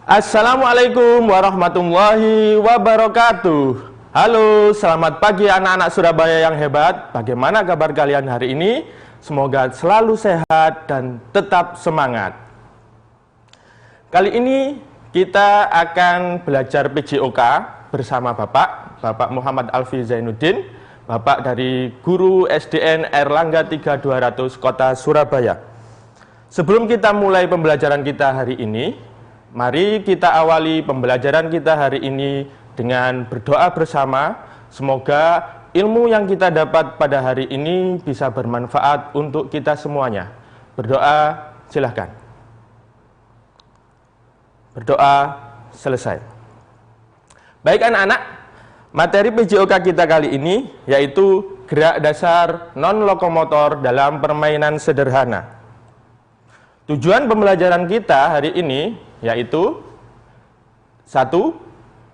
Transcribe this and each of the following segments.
Assalamualaikum warahmatullahi wabarakatuh. Halo, selamat pagi anak-anak Surabaya yang hebat. Bagaimana kabar kalian hari ini? Semoga selalu sehat dan tetap semangat. Kali ini kita akan belajar PJOK bersama Bapak Muhammad Alfi Zainuddin, Bapak dari Guru SDN Erlangga 3200 Kota Surabaya. Sebelum kita mulai pembelajaran kita hari ini, mari kita awali pembelajaran kita hari ini dengan berdoa bersama. Semoga ilmu yang kita dapat pada hari ini bisa bermanfaat untuk kita semuanya. Berdoa, silahkan. Berdoa selesai. Baik anak-anak, materi PJOK kita kali ini yaitu gerak dasar non-lokomotor dalam permainan sederhana. Tujuan pembelajaran kita hari ini yaitu 1.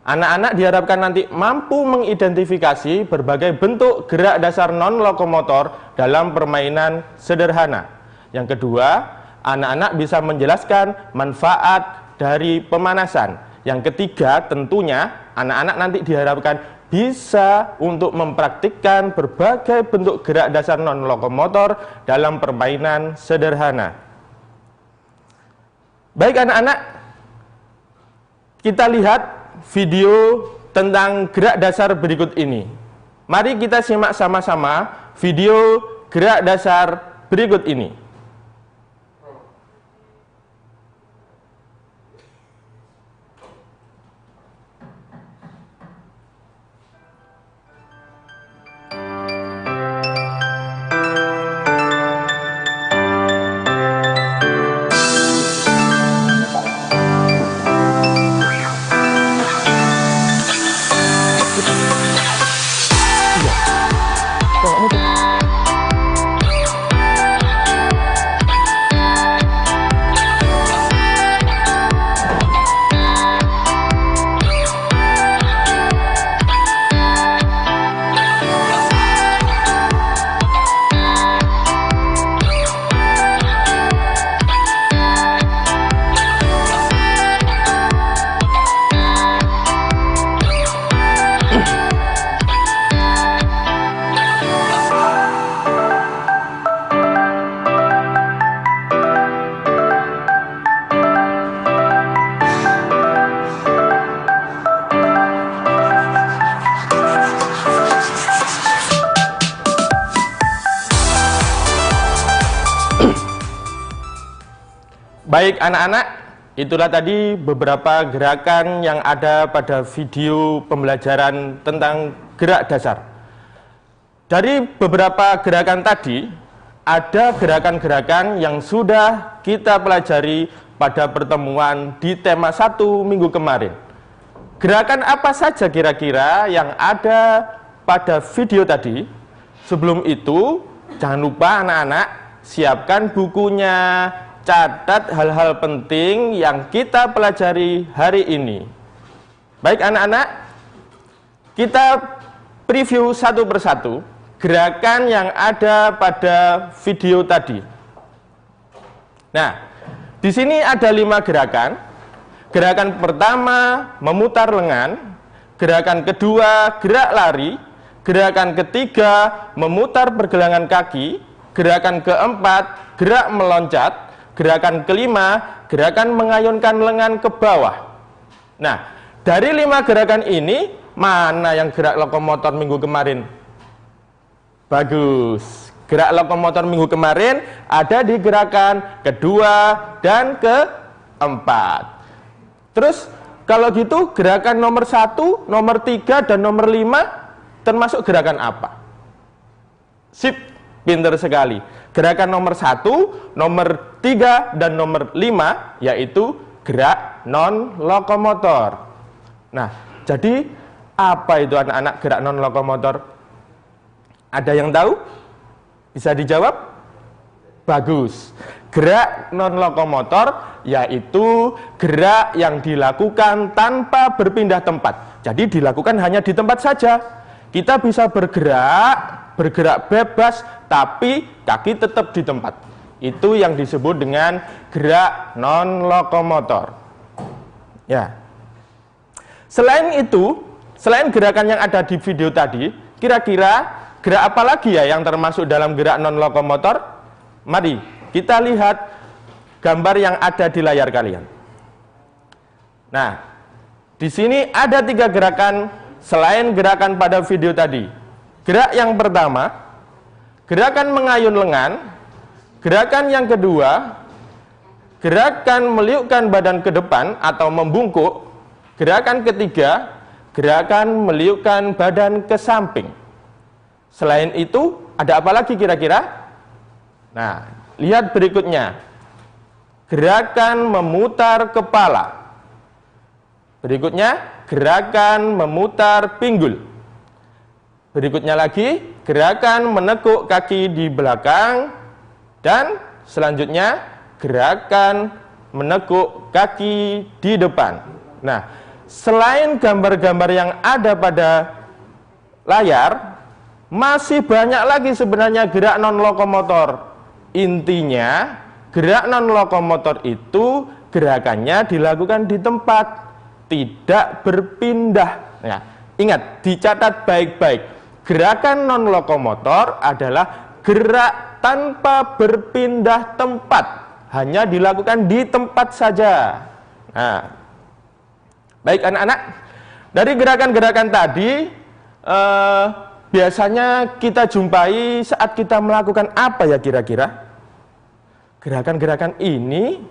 Anak-anak diharapkan nanti mampu mengidentifikasi berbagai bentuk gerak dasar non-lokomotor dalam permainan sederhana. Yang kedua, anak-anak bisa menjelaskan manfaat dari pemanasan. Yang ketiga, tentunya anak-anak nanti diharapkan bisa untuk mempraktikkan berbagai bentuk gerak dasar non-lokomotor dalam permainan sederhana. Baik anak-anak, kita lihat video tentang gerak dasar berikut ini. Mari kita simak sama-sama video gerak dasar berikut ini. Baik anak-anak, itulah tadi beberapa gerakan yang ada pada video pembelajaran tentang gerak dasar. Dari beberapa gerakan tadi, ada gerakan-gerakan yang sudah kita pelajari pada pertemuan di tema 1 minggu kemarin. Gerakan apa saja kira-kira yang ada pada video tadi? Sebelum itu, jangan lupa anak-anak, siapkan bukunya, catat hal-hal penting yang kita pelajari hari ini. Baik anak-anak, kita preview satu persatu gerakan yang ada pada video tadi. Nah, di sini ada 5 gerakan. Gerakan pertama memutar lengan, gerakan kedua gerak lari, gerakan ketiga memutar pergelangan kaki, gerakan keempat gerak meloncat, gerakan kelima, gerakan mengayunkan lengan ke bawah. Nah, dari 5 gerakan ini, mana yang gerak lokomotor minggu kemarin? Bagus. Gerak lokomotor minggu kemarin ada di gerakan kedua dan keempat. Terus, kalau gitu gerakan nomor 1, nomor 3, dan nomor 5 termasuk gerakan apa? Sip, pinter sekali. Gerakan nomor 1, nomor 3, dan nomor 5 yaitu gerak non-lokomotor. Nah, jadi apa itu anak-anak gerak non-lokomotor? Ada yang tahu? Bisa dijawab? Bagus. Gerak non-lokomotor yaitu gerak yang dilakukan tanpa berpindah tempat. Jadi dilakukan hanya di tempat saja. Kita bisa bergerak bebas, tapi kaki tetap di tempat. Itu yang disebut dengan gerak non-lokomotor. Ya. Selain itu, selain gerakan yang ada di video tadi, kira-kira gerak apa lagi ya yang termasuk dalam gerak non-lokomotor? Mari kita lihat gambar yang ada di layar kalian. Nah, di sini ada 3 gerakan selain gerakan pada video tadi. Gerak yang pertama, gerakan mengayun lengan. Gerakan yang kedua, gerakan meliukkan badan ke depan atau membungkuk. Gerakan ketiga, gerakan meliukkan badan ke samping. Selain itu, ada apa lagi kira-kira? Nah, lihat berikutnya. Gerakan memutar kepala. Berikutnya, gerakan memutar pinggul. Berikutnya lagi, gerakan menekuk kaki di belakang. Dan selanjutnya, gerakan menekuk kaki di depan. Nah, selain gambar-gambar yang ada pada layar, masih banyak lagi sebenarnya gerak non-lokomotor. Intinya, gerak non-lokomotor itu gerakannya dilakukan di tempat, tidak berpindah. Nah, ingat, dicatat baik-baik. Gerakan non-lokomotor adalah gerak tanpa berpindah tempat, hanya dilakukan di tempat saja. Nah, baik anak-anak, dari gerakan-gerakan tadi biasanya kita jumpai saat kita melakukan apa ya kira-kira? Gerakan-gerakan ini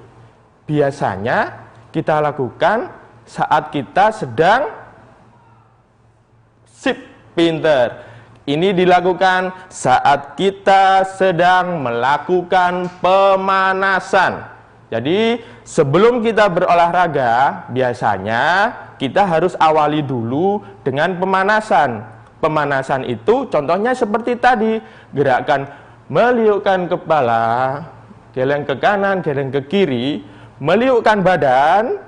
biasanya kita lakukan saat kita sedang sip, pinter. Ini dilakukan saat kita sedang melakukan pemanasan. Jadi sebelum kita berolahraga, biasanya kita harus awali dulu dengan pemanasan. Pemanasan itu contohnya seperti tadi, gerakan meliukkan kepala, geleng ke kanan, geleng ke kiri, meliukkan badan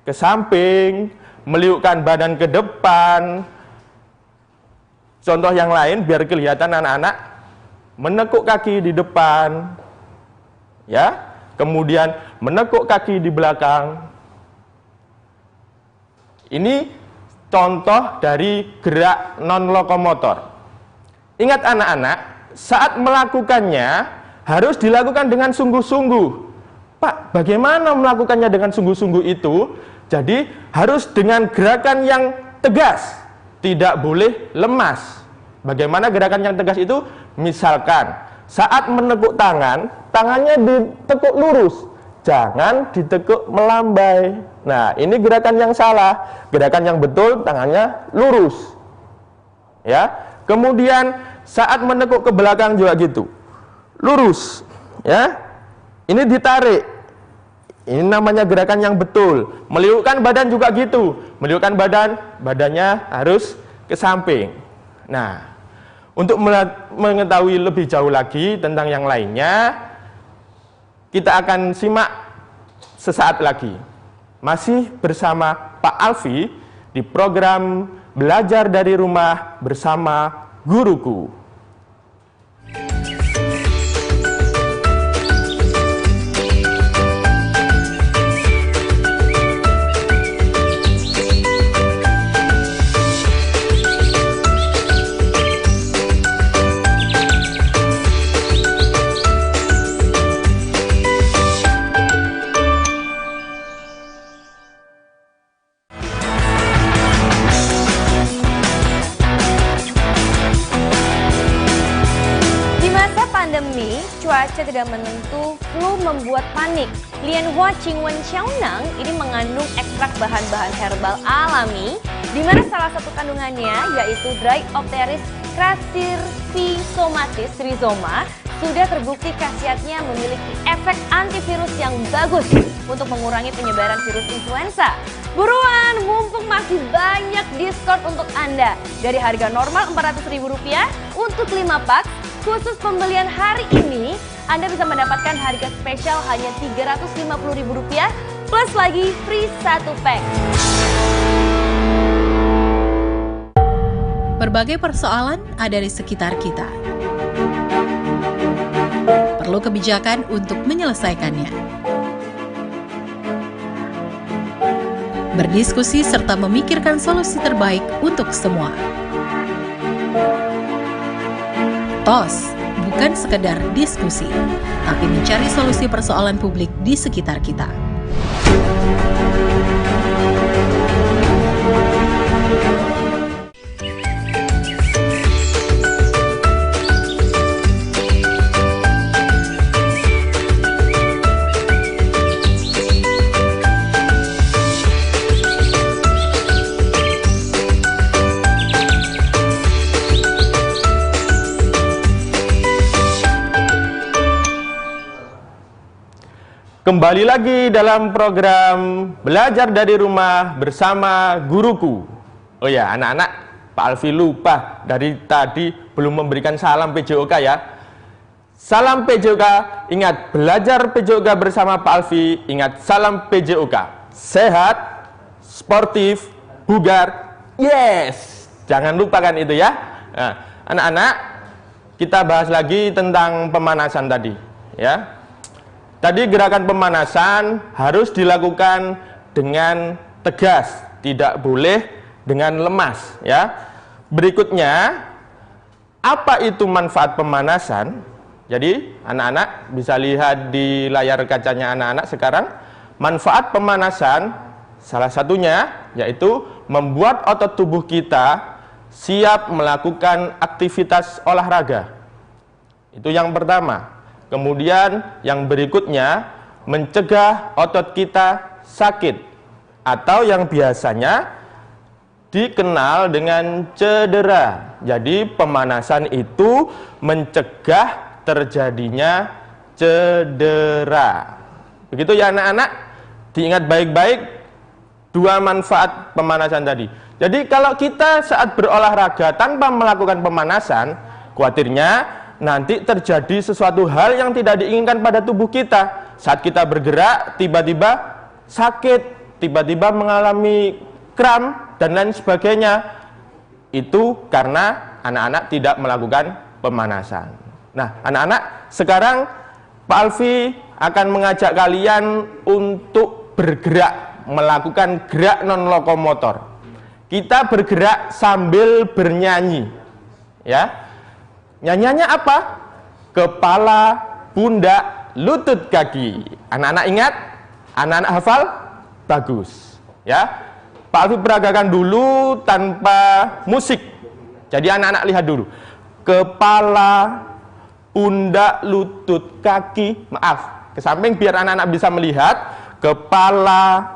ke samping, meliukkan badan ke depan. Contoh yang lain biar kelihatan anak-anak, menekuk kaki di depan, ya, kemudian menekuk kaki di belakang. Ini contoh dari gerak non-lokomotor. Ingat anak-anak, saat melakukannya harus dilakukan dengan sungguh-sungguh. Pak, bagaimana melakukannya dengan sungguh-sungguh itu? Jadi harus dengan gerakan yang tegas, tidak boleh lemas. Bagaimana gerakan yang tegas itu? Misalkan saat menekuk tangan, tangannya ditekuk lurus, jangan ditekuk melambai. Nah, ini gerakan yang salah. Gerakan yang betul, tangannya lurus. Ya. Kemudian saat menekuk ke belakang juga gitu. Lurus, ya. Ini ditarik. Ini namanya gerakan yang betul. Meliukkan badan juga gitu. Meliukkan badan, badannya harus ke samping. Nah, untuk mengetahui lebih jauh lagi tentang yang lainnya, kita akan simak sesaat lagi. Masih bersama Pak Alfi di program Belajar dari Rumah bersama Guruku. Cuaca tidak menentu, flu membuat panik. Lianhua Qingwen Xiaonang ini mengandung ekstrak bahan-bahan herbal alami, di mana salah satu kandungannya yaitu Dryopteris crassirrhizomatis rhizoma sudah terbukti khasiatnya memiliki efek antivirus yang bagus untuk mengurangi penyebaran virus influenza. Buruan, mumpung masih banyak diskon untuk Anda. Dari harga normal Rp400.000 untuk 5 pak, khusus pembelian hari ini, Anda bisa mendapatkan harga spesial hanya Rp350.000 plus lagi free 1 pack. Berbagai persoalan ada di sekitar kita. Perlu kebijakan untuk menyelesaikannya. berdiskusi serta memikirkan solusi terbaik untuk semua. TOS bukan sekedar diskusi, tapi mencari solusi persoalan publik di sekitar kita. Kembali lagi dalam program Belajar dari Rumah bersama Guruku. Oh ya, anak-anak, Pak Alfi lupa dari tadi belum memberikan salam PJOK ya. Salam PJOK, ingat belajar PJOK bersama Pak Alfi, ingat salam PJOK. Sehat, sportif, bugar, yes. Jangan lupakan itu ya. Nah, anak-anak, kita bahas lagi tentang pemanasan tadi ya. Tadi gerakan pemanasan harus dilakukan dengan tegas, tidak boleh dengan lemas ya. Berikutnya, apa itu manfaat pemanasan? Jadi, anak-anak bisa lihat di layar kacanya anak-anak sekarang. Manfaat pemanasan salah satunya yaitu membuat otot tubuh kita siap melakukan aktivitas olahraga. Itu yang pertama. Kemudian yang berikutnya, mencegah otot kita sakit atau yang biasanya dikenal dengan cedera. Jadi pemanasan itu mencegah terjadinya cedera. Begitu ya anak-anak, diingat baik-baik dua manfaat pemanasan tadi. Jadi kalau kita saat berolahraga tanpa melakukan pemanasan, khawatirnya nanti terjadi sesuatu hal yang tidak diinginkan pada tubuh kita. Saat kita bergerak, tiba-tiba sakit, tiba-tiba mengalami kram, dan lain sebagainya. Itu karena anak-anak tidak melakukan pemanasan. Nah, anak-anak, sekarang Pak Alfi akan mengajak kalian untuk bergerak, melakukan gerak non-lokomotor. Kita bergerak sambil bernyanyi, ya. Nyanyiannya apa? Kepala, pundak, lutut, kaki. Anak-anak ingat? Anak-anak hafal? Bagus. Ya. Pak Alfi peragakan dulu tanpa musik. Jadi anak-anak lihat dulu. Kepala, pundak, lutut, kaki. Maaf, ke samping biar anak-anak bisa melihat. Kepala,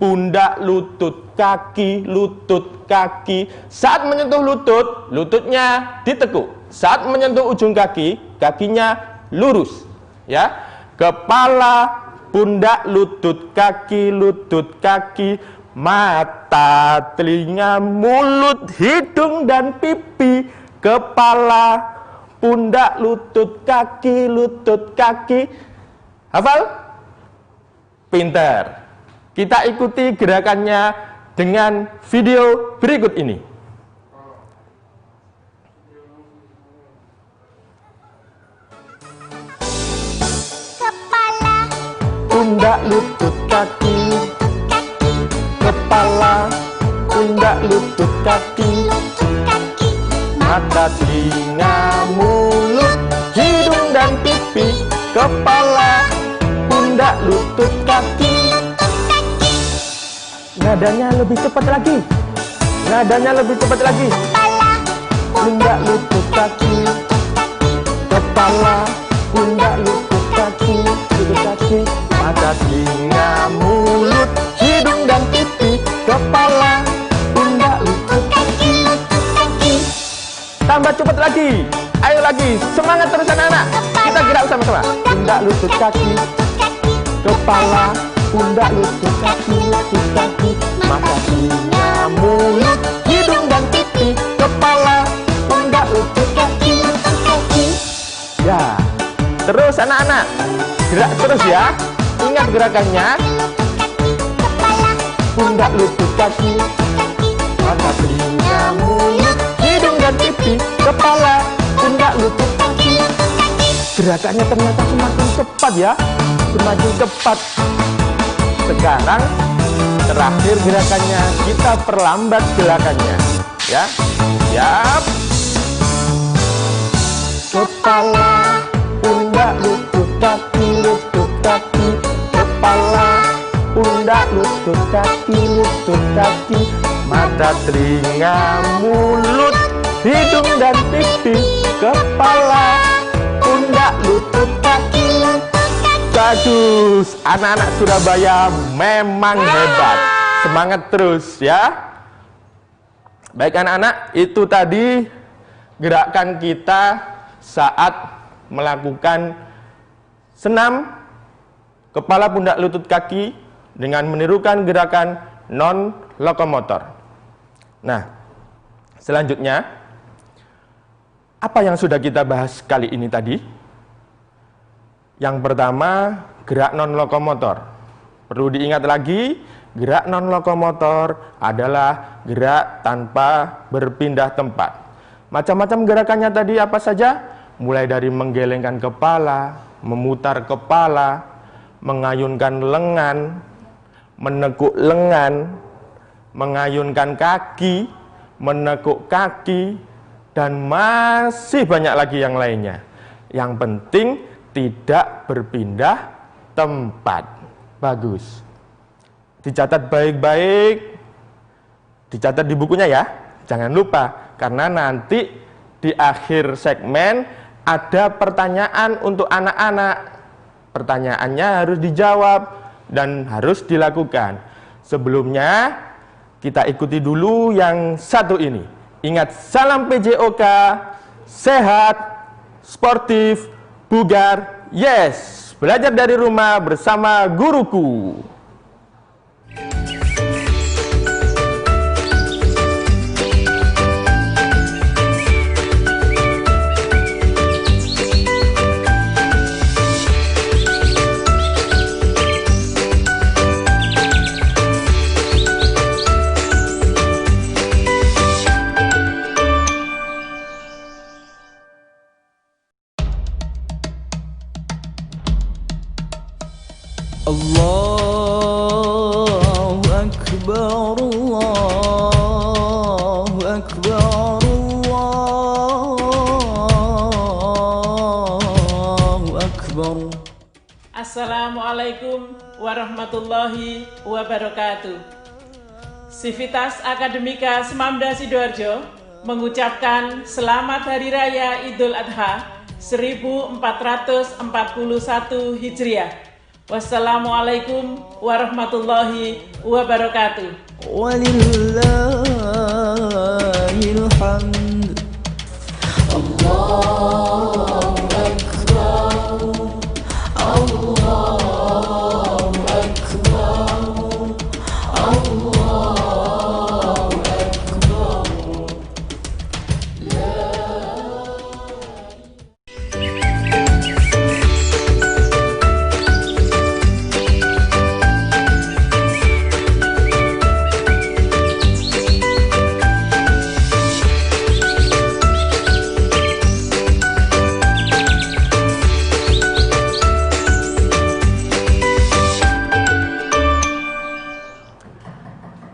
pundak, lutut, kaki, lutut, kaki. Saat menyentuh lutut, lututnya ditekuk. Saat menyentuh ujung kaki, kakinya lurus, ya. Kepala, pundak, lutut, kaki, mata, telinga, mulut, hidung, dan pipi. Kepala, pundak, lutut, kaki. Hafal? Pinter. Kita ikuti gerakannya dengan video berikut ini. Pundak, lutut, kaki, kepala, pundak, lutut, kaki, mata, telinga, mulut, hidung, dan pipi. Kepala, pundak, lutut, kaki. Nadanya lebih cepat lagi. Nadanya lebih cepat lagi. Pundak, lutut, kaki, kepala, pundak, lutut, kaki, mata, telinga, mulut, hidung, dan pipi. Kepala, pundak, lutut, kaki. Tambah cepat lagi. Ayo lagi, semangat terus anak-anak. Kita gerak sama-sama. Pundak, lutut, kaki, kepala, pundak, lutut, kaki, mata, telinga, mulut, hidung, dan pipi. Kepala, pundak, lutut, kaki. Ya, terus anak-anak, gerak terus ya. Ingat gerakannya. Pundak, lutut, kaki, mata, telinga, mulut, hidung, dan pipi. Kepala, pundak, lutut, kaki. Gerakannya ternyata semakin cepat ya. Semakin cepat. Sekarang terakhir gerakannya kita perlambat gerakannya, ya. Siap. Kepala, pundak, lutut, kaki, kepala, pundak, lutut, kaki, mata, telinga, mulut, hidung dan pipi, kepala, pundak, lutut, kaki. Bagus, anak-anak Surabaya memang hebat. Semangat terus ya. Baik anak-anak, itu tadi gerakan kita saat melakukan senam kepala, pundak, lutut, kaki dengan menirukan gerakan non lokomotor. Nah, selanjutnya apa yang sudah kita bahas kali ini tadi? Yang pertama, gerak non lokomotor. Perlu diingat lagi, gerak non lokomotor adalah gerak tanpa berpindah tempat. Macam-macam gerakannya tadi apa saja? Mulai dari menggelengkan kepala, memutar kepala, mengayunkan lengan, menekuk lengan, mengayunkan kaki, menekuk kaki, dan masih banyak lagi yang lainnya. Yang penting tidak berpindah tempat. Bagus. Dicatat baik-baik. Dicatat di bukunya ya. Jangan lupa, karena nanti di akhir segmen ada pertanyaan untuk anak-anak. Pertanyaannya harus dijawab dan harus dilakukan. Sebelumnya, kita ikuti dulu yang satu ini. Ingat, salam PJOK, sehat, sportif, bugar, yes. Belajar dari rumah bersama guruku. Allahu Akbar, Allahu Akbar, Allahu Akbar. Assalamualaikum warahmatullahi wabarakatuh. Sivitas Akademika Semamda Sidoarjo mengucapkan Selamat Hari Raya Idul Adha 1441 Hijriah. Wassalamualaikum warahmatullahi wabarakatuh. Walillahil hamd. Allahu Akbar, Allahu Akbar, Allahu Akbar.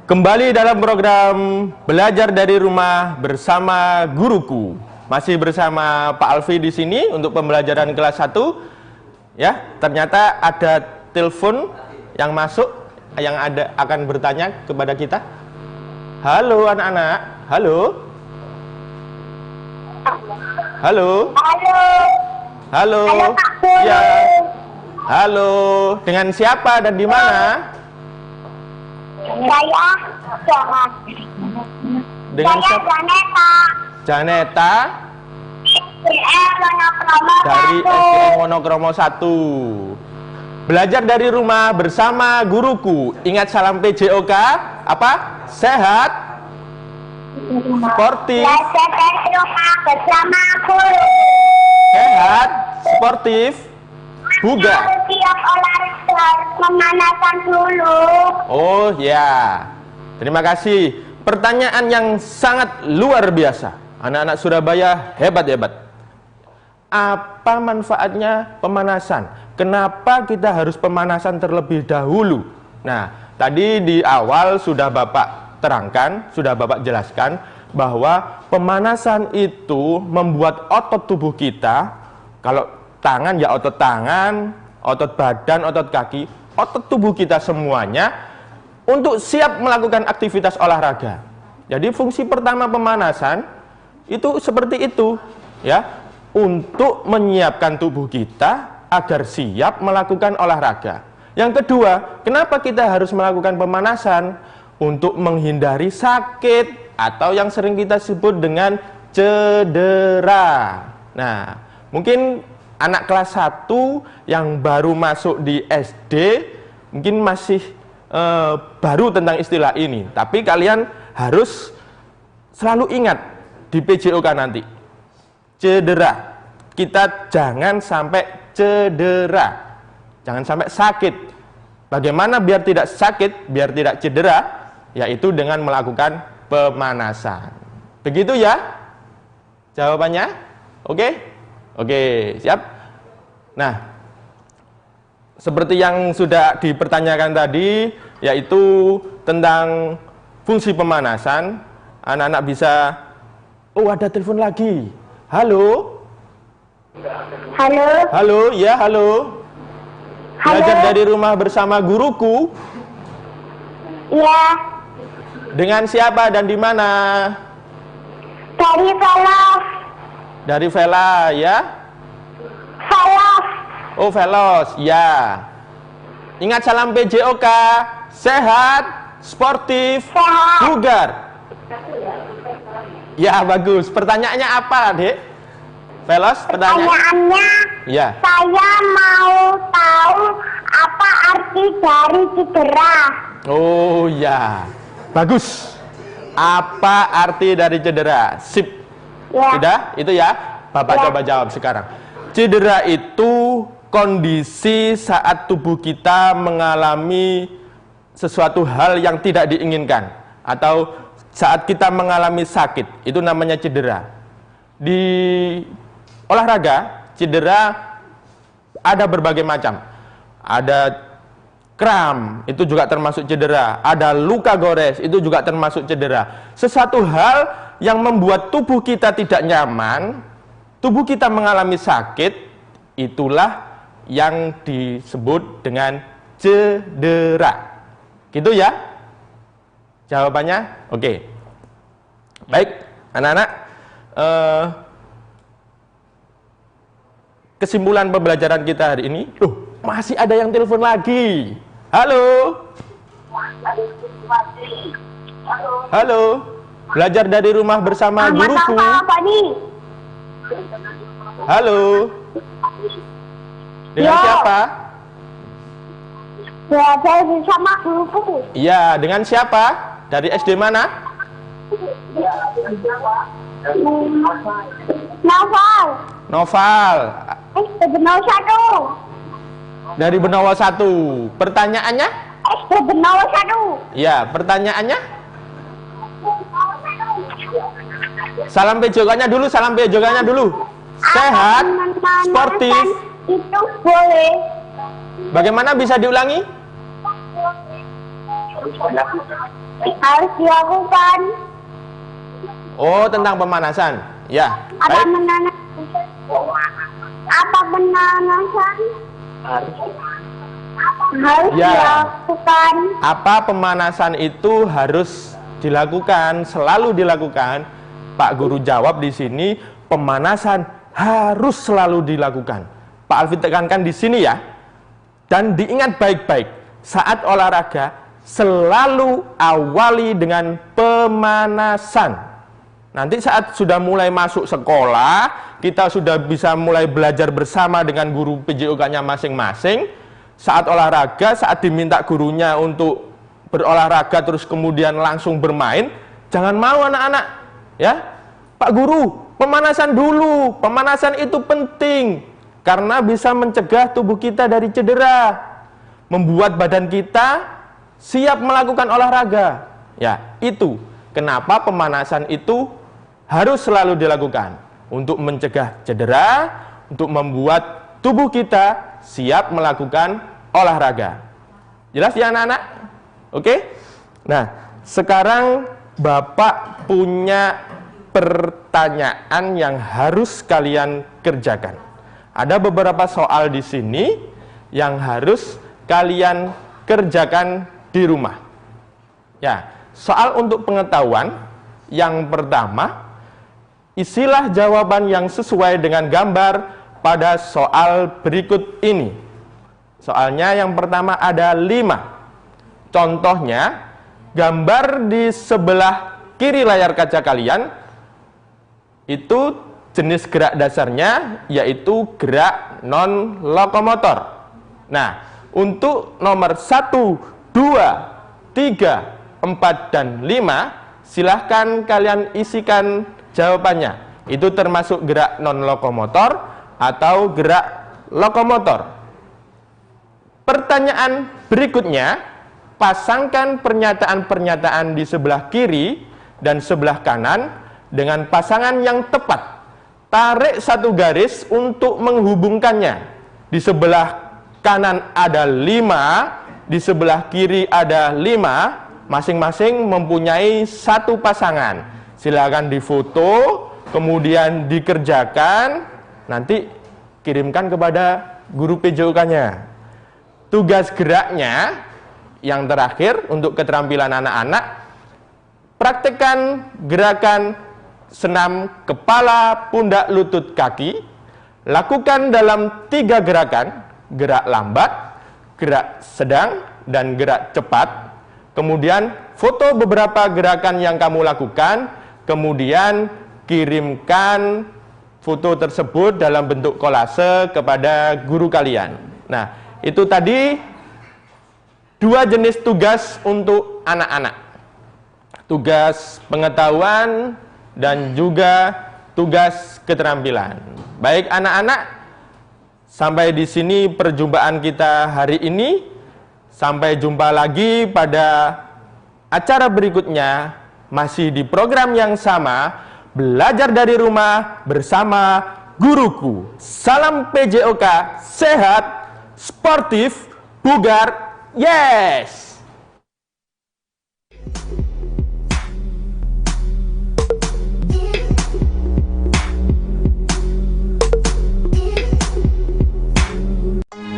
Kembali dalam program Belajar dari Rumah bersama Guruku. Masih bersama Pak Alfi di sini untuk pembelajaran kelas 1. Ya, ternyata ada telepon yang masuk yang akan bertanya kepada kita. Halo anak-anak. Halo. Halo. Halo. Halo. Halo Pak Guru. Ya. Halo. Dengan siapa dan di mana? Saya Jangan. Dengan Saya siapa? Janeta. Janeta SDM Wonokromo dari 1. SDM Wonokromo 1. Belajar dari rumah bersama guruku. Ingat salam PJOK. Apa? Sehat, sportif. Belajar dari rumah bersama guru. Sehat, sportif, bugar. Tiap olahraga harus memanasan dulu. Oh ya, terima kasih. Pertanyaan yang sangat luar biasa. Anak-anak Surabaya hebat-hebat. Apa manfaatnya pemanasan? Kenapa kita harus pemanasan terlebih dahulu? Nah, tadi di awal sudah Bapak terangkan, sudah Bapak jelaskan bahwa pemanasan itu membuat otot tubuh kita, kalau tangan ya otot tangan, otot badan, otot kaki, otot tubuh kita semuanya untuk siap melakukan aktivitas olahraga. Jadi fungsi pertama pemanasan itu seperti itu, ya, untuk menyiapkan tubuh kita agar siap melakukan olahraga. Yang kedua, kenapa kita harus melakukan pemanasan? Untuk menghindari sakit atau yang sering kita sebut dengan cedera. Nah, mungkin anak kelas 1 yang baru masuk di SD mungkin masih baru tentang istilah ini. Tapi kalian harus selalu ingat di PJOK nanti. Cedera. Kita jangan sampai cedera. Jangan sampai sakit. Bagaimana biar tidak sakit, biar tidak cedera? Yaitu dengan melakukan pemanasan. Begitu ya jawabannya? Oke? Oke, siap? Nah, seperti yang sudah dipertanyakan tadi, yaitu tentang fungsi pemanasan. Anak-anak bisa, oh ada telepon lagi. Halo? Halo. Halo, ya halo. Belajar dari rumah bersama guruku. Iya. Dengan siapa dan di mana? Dari Velos. Dari Vela, ya? Velos. Oh, Velos, ya. Ingat salam PJOK, sehat, sportif, Sehat. bugar. Ya, bagus. Pertanyaannya apa, Dek? Velos, pertanyaan. Pertanyaannya, Ya. saya mau tahu apa arti dari cedera. Oh, ya. Bagus. Apa arti dari cedera? Sip. Ya. Sudah? Itu ya. Bapak Ya. coba jawab sekarang. Cedera itu kondisi saat tubuh kita mengalami sesuatu hal yang tidak diinginkan, atau saat kita mengalami sakit, itu namanya cedera. Di olahraga, cedera ada berbagai macam. Ada kram, itu juga termasuk cedera. Ada luka gores, itu juga termasuk cedera. Sesuatu hal yang membuat tubuh kita tidak nyaman, tubuh kita mengalami sakit, itulah yang disebut dengan cedera. Gitu ya? Jawabannya? Oke. Baik, anak-anak. Kesimpulan pembelajaran kita hari ini. Masih ada yang telepon lagi. Halo. Halo. Belajar dari rumah bersama guruku. Halo. Dengan Ya. siapa? Belajar bersama guruku. Iya, dengan siapa? Dari SD mana? Novel. Noval. Benar satu. Dari Benowo 1. Pertanyaannya? Benar satu. Ya, pertanyaannya? Salam PJOK-nya dulu, salam PJOK-nya dulu. Sehat, sportif. Itu boleh. Bagaimana bisa diulangi? Harus dilakukan. Oh, tentang pemanasan. Ya, Apa baik. pemanasan? Harus Ya. dilakukan. Apa pemanasan itu harus dilakukan, selalu dilakukan? Pak Guru jawab di sini, pemanasan harus selalu dilakukan. Pak Alfi tekankan di sini ya. Dan diingat baik-baik, saat olahraga selalu awali dengan pemanasan. Nanti saat sudah mulai masuk sekolah, kita sudah bisa mulai belajar bersama dengan guru PJOK-nya masing-masing. Saat olahraga, saat diminta gurunya untuk berolahraga terus kemudian langsung bermain, jangan mau anak-anak, ya. Pak Guru, pemanasan dulu. Pemanasan itu penting karena bisa mencegah tubuh kita dari cedera, membuat badan kita siap melakukan olahraga. Ya, itu kenapa pemanasan itu harus selalu dilakukan untuk mencegah cedera, untuk membuat tubuh kita siap melakukan olahraga. Jelas ya anak-anak? Oke? Nah, sekarang Bapak punya pertanyaan yang harus kalian kerjakan. Ada beberapa soal di sini yang harus kalian kerjakan di rumah. Ya, soal untuk pengetahuan yang pertama, isilah jawaban yang sesuai dengan gambar pada soal berikut ini. Soalnya yang pertama ada 5. Contohnya, gambar di sebelah kiri layar kaca kalian itu jenis gerak dasarnya yaitu gerak non-lokomotor. Nah, untuk nomor 1, 2, 3, 4, dan 5 silahkan kalian isikan jawabannya. Itu termasuk gerak non-lokomotor atau gerak lokomotor. Pertanyaan berikutnya, pasangkan pernyataan-pernyataan di sebelah kiri dan sebelah kanan dengan pasangan yang tepat. Tarik satu garis untuk menghubungkannya. Di sebelah kanan ada 5, di sebelah kiri ada 5, masing-masing mempunyai satu pasangan. Silakan difoto, kemudian dikerjakan, nanti kirimkan kepada guru PJOK-nya. Tugas geraknya yang terakhir untuk keterampilan anak-anak, praktekkan gerakan senam kepala, pundak, lutut, kaki. Lakukan dalam 3 gerakan, gerak lambat, gerak sedang, dan gerak cepat. Kemudian foto beberapa gerakan yang kamu lakukan, kemudian kirimkan foto tersebut dalam bentuk kolase kepada guru kalian. Nah, itu tadi 2 jenis tugas untuk anak-anak. Tugas pengetahuan dan juga tugas keterampilan. Baik anak-anak, sampai di sini perjumpaan kita hari ini. Sampai jumpa lagi pada acara berikutnya, masih di program yang sama, belajar dari rumah bersama guruku. Salam PJOK, sehat, sportif, bugar, yes!